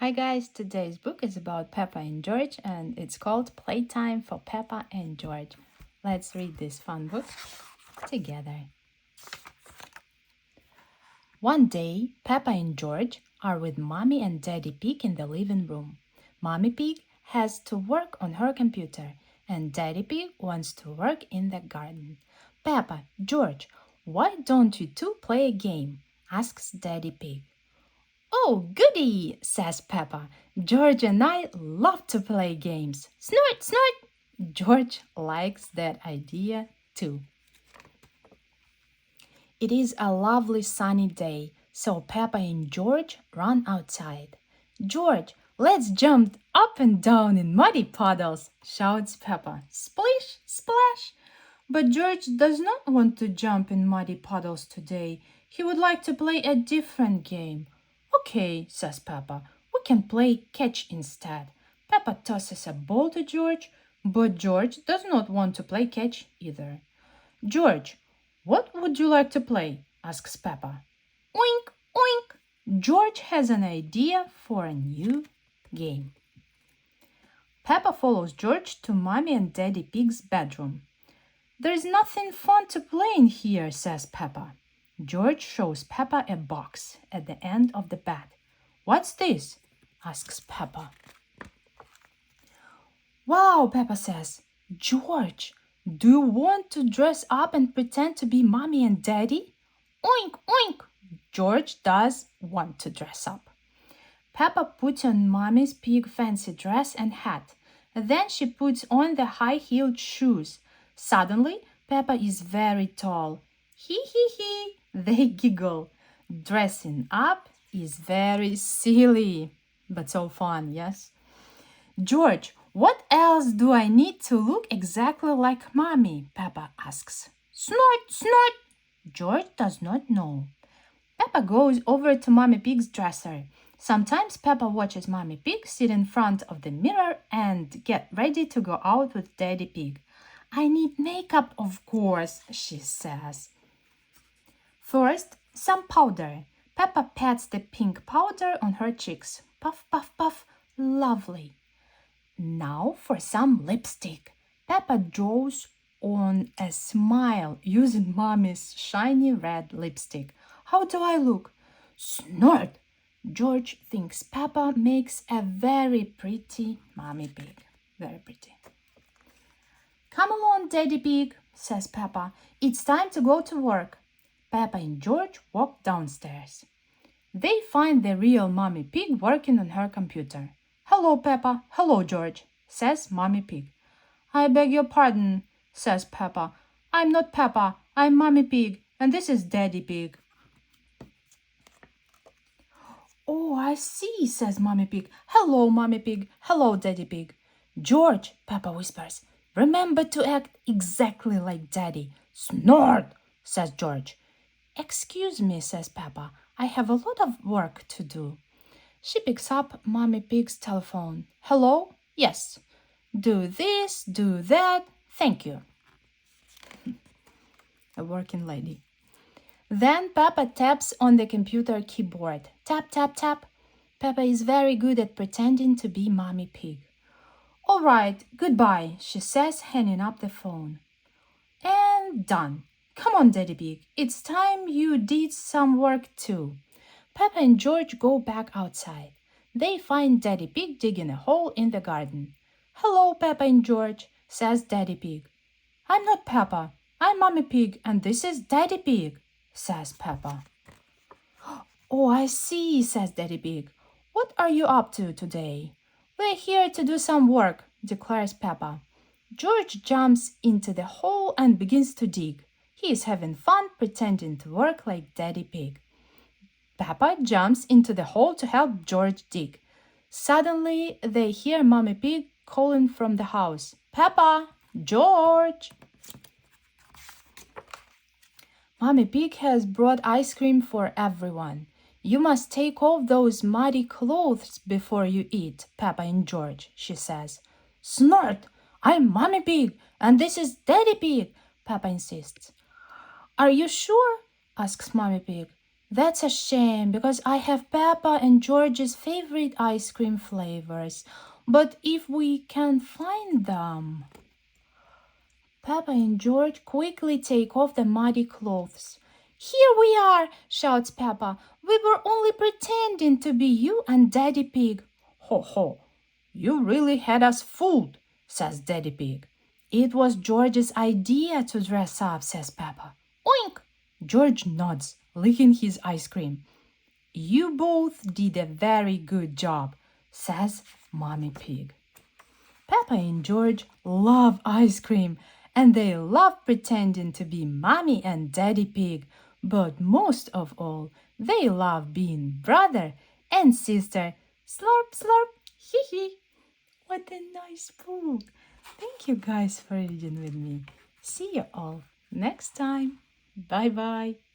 Hi guys, today's book is about Peppa and George and it's called Playtime for Peppa and George. Let's read this fun book together. One day, Peppa and George are with Mommy and Daddy Pig in the living room. Mommy Pig has to work on her computer and Daddy Pig wants to work in the garden. Peppa, George, why don't you two play a game? Asks Daddy Pig. Oh, goody, says Peppa. George and I love to play games. Snort, snort! George likes that idea too. It is a lovely sunny day, so Peppa and George run outside. George, let's jump up and down in muddy puddles, shouts Peppa. Splish, splash! But George does not want to jump in muddy puddles today. He would like to play a different game. Okay, says Peppa, we can play catch instead. Peppa tosses a ball to George, but George does not want to play catch either. George, what would you like to play? Asks Peppa. Oink, oink! George has an idea for a new game. Peppa follows George to Mommy and Daddy Pig's bedroom. There's nothing fun to play in here, says Peppa. George shows Peppa a box at the end of the bed. What's this? Asks Peppa. Wow, Peppa says. George, do you want to dress up and pretend to be Mommy and Daddy? Oink, oink! George does want to dress up. Peppa puts on Mommy's pig fancy dress and hat. Then she puts on the high-heeled shoes. Suddenly, Peppa is very tall. Hee hee hee, they giggle. Dressing up is very silly, but so fun, yes? George, what else do I need to look exactly like Mommy? Peppa asks. Snort, snort! George does not know. Peppa goes over to Mommy Pig's dresser. Sometimes Peppa watches Mommy Pig sit in front of the mirror and get ready to go out with Daddy Pig. I need makeup, of course, she says. First, some powder. Peppa pats the pink powder on her cheeks. Puff, puff, puff. Lovely. Now for some lipstick. Peppa draws on a smile using Mommy's shiny red lipstick. How do I look? Snort! George thinks Peppa makes a very pretty Mommy Pig. Very pretty. Come along, Daddy Pig, says Peppa. It's time to go to work. Peppa and George walk downstairs. They find the real Mommy Pig working on her computer. Hello, Peppa. Hello, George, says Mommy Pig. I beg your pardon, says Peppa. I'm not Peppa. I'm Mommy Pig, and this is Daddy Pig. Oh, I see, says Mommy Pig. Hello, Mommy Pig. Hello, Daddy Pig. George, Peppa whispers. Remember to act exactly like Daddy. Snort, says George. Excuse me, says Peppa. I have a lot of work to do. She picks up Mommy Pig's telephone. Hello? Yes. Do this, do that. Thank you. A working lady. Then Peppa taps on the computer keyboard. Tap, tap, tap. Peppa is very good at pretending to be Mommy Pig. All right, goodbye, she says, hanging up the phone. And done. Come on, Daddy Pig. It's time you did some work too. Peppa and George go back outside. They find Daddy Pig digging a hole in the garden. Hello, Peppa and George, says Daddy Pig. I'm not Peppa. I'm Mommy Pig, and this is Daddy Pig, says Peppa. Oh, I see, says Daddy Pig. What are you up to today? We're here to do some work, declares Peppa. George jumps into the hole and begins to dig. He is having fun pretending to work like Daddy Pig. Peppa jumps into the hole to help George dig. Suddenly, they hear Mommy Pig calling from the house. Peppa! George! Mommy Pig has brought ice cream for everyone. You must take off those muddy clothes before you eat, Peppa and George, she says. Snort! I'm Mommy Pig, and this is Daddy Pig, Peppa insists. Are you sure? Asks Mommy Pig. That's a shame because I have Peppa and George's favorite ice cream flavors. But if we can find them. Peppa and George quickly take off the muddy clothes. Here we are, shouts Peppa. We were only pretending to be you and Daddy Pig. Ho ho, you really had us fooled, says Daddy Pig. It was George's idea to dress up, says Peppa. Oink! George nods, licking his ice cream. You both did a very good job, says Mommy Pig. Peppa and George love ice cream and they love pretending to be Mommy and Daddy Pig, but most of all, they love being brother and sister. Slurp, slurp, hee hee. What a nice book. Thank you guys for reading with me. See you all next time. Bye bye.